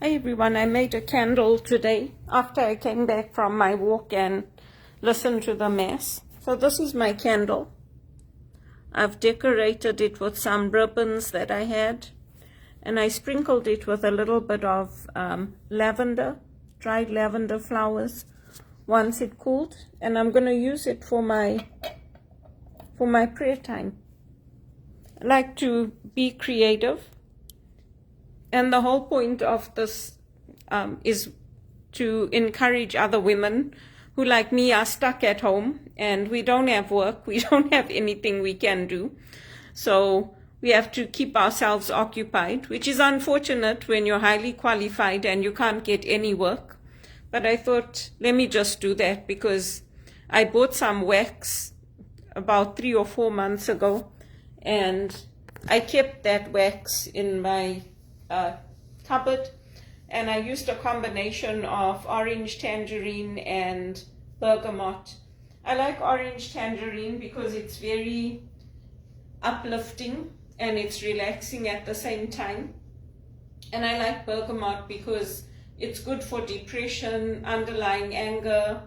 Hi everyone, I made a candle today after I came back from my walk and listened to the mass. So this is my candle. I've decorated it with some ribbons that I had, and I sprinkled it with a little bit of lavender, dried lavender flowers once it cooled, and I'm going to use it for my prayer time. I like to be creative. And the whole point of this is to encourage other women who, like me, are stuck at home and we don't have work, we don't have anything we can do. So we have to keep ourselves occupied, which is unfortunate when you're highly qualified and you can't get any work. But I thought, let me just do that, because I bought some wax about 3 or 4 months ago, and I kept that wax in my cupboard, and I used a combination of orange tangerine and bergamot. I like orange tangerine because it's very uplifting and it's relaxing at the same time, and I like bergamot because it's good for depression, underlying anger,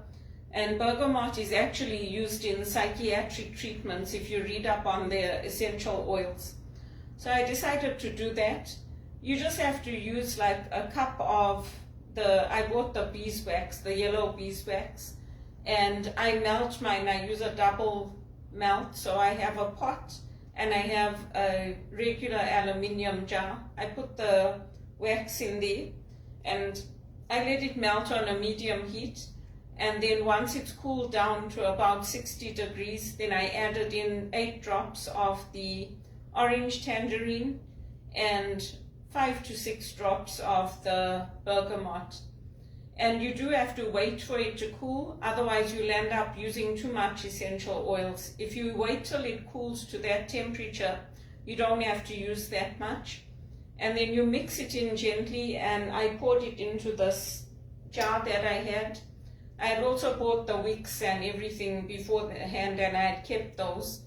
and bergamot is actually used in psychiatric treatments if you read up on their essential oils. So I decided to do that. You just have to use like a cup of I bought the beeswax, the yellow beeswax, and I melt mine. I use a double melt, so I have a pot and I have a regular aluminium jar. I put the wax in there and I let it melt on a medium heat, and then once it's cooled down to about 60 degrees, then I added in 8 drops of the orange tangerine and 5 to 6 drops of the bergamot. And you do have to wait for it to cool, otherwise you'll end up using too much essential oils. If you wait till it cools to that temperature, you don't have to use that much. And then you mix it in gently, and I poured it into this jar that I had. I had also bought the wicks and everything beforehand, and I had kept those.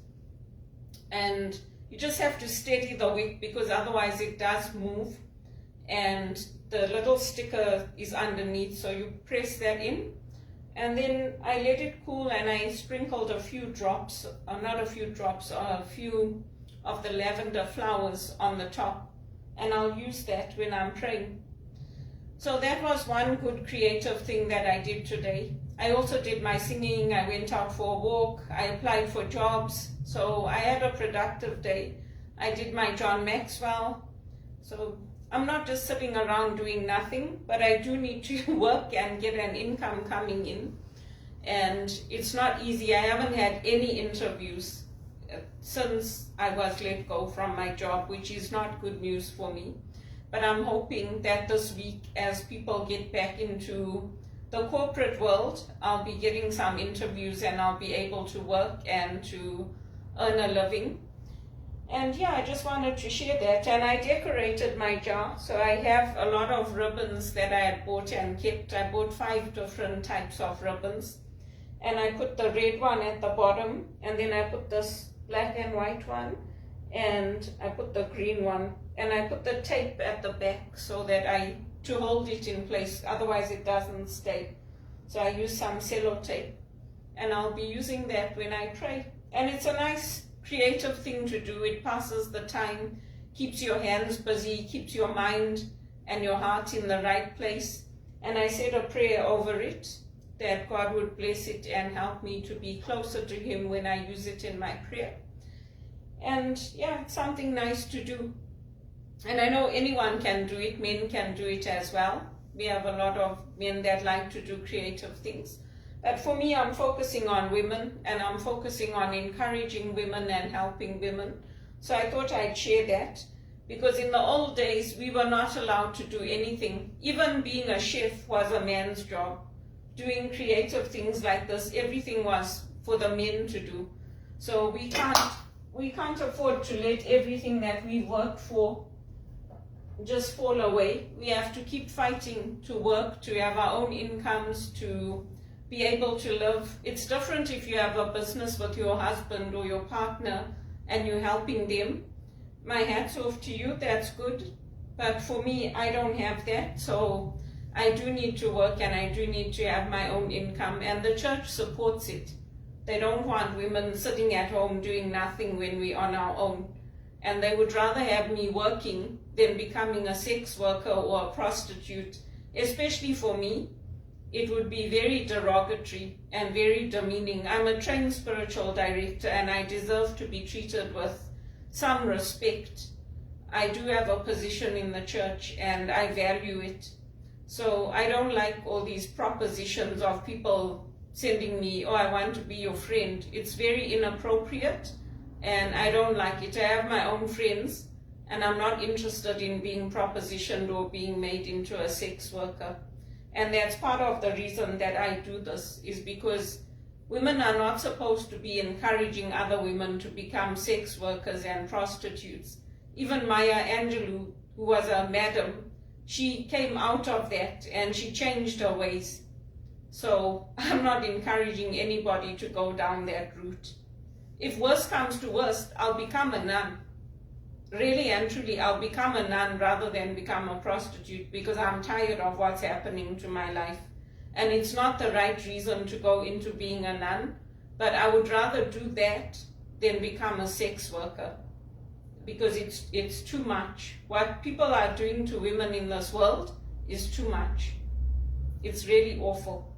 And you just have to steady the wick, because otherwise it does move, and the little sticker is underneath, so you press that in. And then I let it cool, and I sprinkled a few drops, a few of the lavender flowers on the top, and I'll use that when I'm praying. So that was one good creative thing that I did today. I also did my singing, I went out for a walk, I applied for jobs, so I had a productive day. I did my John Maxwell. So I'm not just sitting around doing nothing, but I do need to work and get an income coming in. And it's not easy. I haven't had any interviews since I was let go from my job, which is not good news for me. But I'm hoping that this week, as people get back into the corporate world, I'll be getting some interviews and I'll be able to work and to earn a living. And yeah, I just wanted to share that. And I decorated my jar, so I have a lot of ribbons that I had bought and kept. I bought 5 different types of ribbons, and I put the red one at the bottom, and then I put this black and white one, and I put the green one, and I put the tape at the back so that to hold it in place, otherwise it doesn't stay. So I use some sellotape, and I'll be using that when I pray. And it's a nice creative thing to do. It passes the time, keeps your hands busy, keeps your mind and your heart in the right place. And I said a prayer over it, that God would bless it and help me to be closer to Him when I use it in my prayer. And yeah, it's something nice to do. And I know anyone can do it, men can do it as well. We have a lot of men that like to do creative things. But for me, I'm focusing on women, and I'm focusing on encouraging women and helping women. So I thought I'd share that, because in the old days, we were not allowed to do anything. Even being a chef was a man's job. Doing creative things like this, everything was for the men to do. So we can't afford to let everything that we've worked for just fall away. We have to keep fighting to work, to have our own incomes, to be able to live. It's different if you have a business with your husband or your partner and you're helping them. My hat's off to you, that's good. But for me, I don't have that, so I do need to work and I do need to have my own income, and the church supports it. They don't want women sitting at home doing nothing when we're on our own, and they would rather have me working than becoming a sex worker or a prostitute. Especially for me, it would be very derogatory and very demeaning. I'm a trained spiritual director and I deserve to be treated with some respect. I do have a position in the church and I value it. So I don't like all these propositions of people sending me, oh, I want to be your friend. It's very inappropriate and I don't like it. I have my own friends and I'm not interested in being propositioned or being made into a sex worker. And that's part of the reason that I do this, is because women are not supposed to be encouraging other women to become sex workers and prostitutes. Even Maya Angelou, who was a madam, she came out of that and she changed her ways. So I'm not encouraging anybody to go down that route. If worst comes to worst, I'll become a nun. Really and truly, I'll become a nun rather than become a prostitute, because I'm tired of what's happening to my life. And it's not the right reason to go into being a nun, but I would rather do that than become a sex worker, because it's too much. What people are doing to women in this world is too much. It's really awful.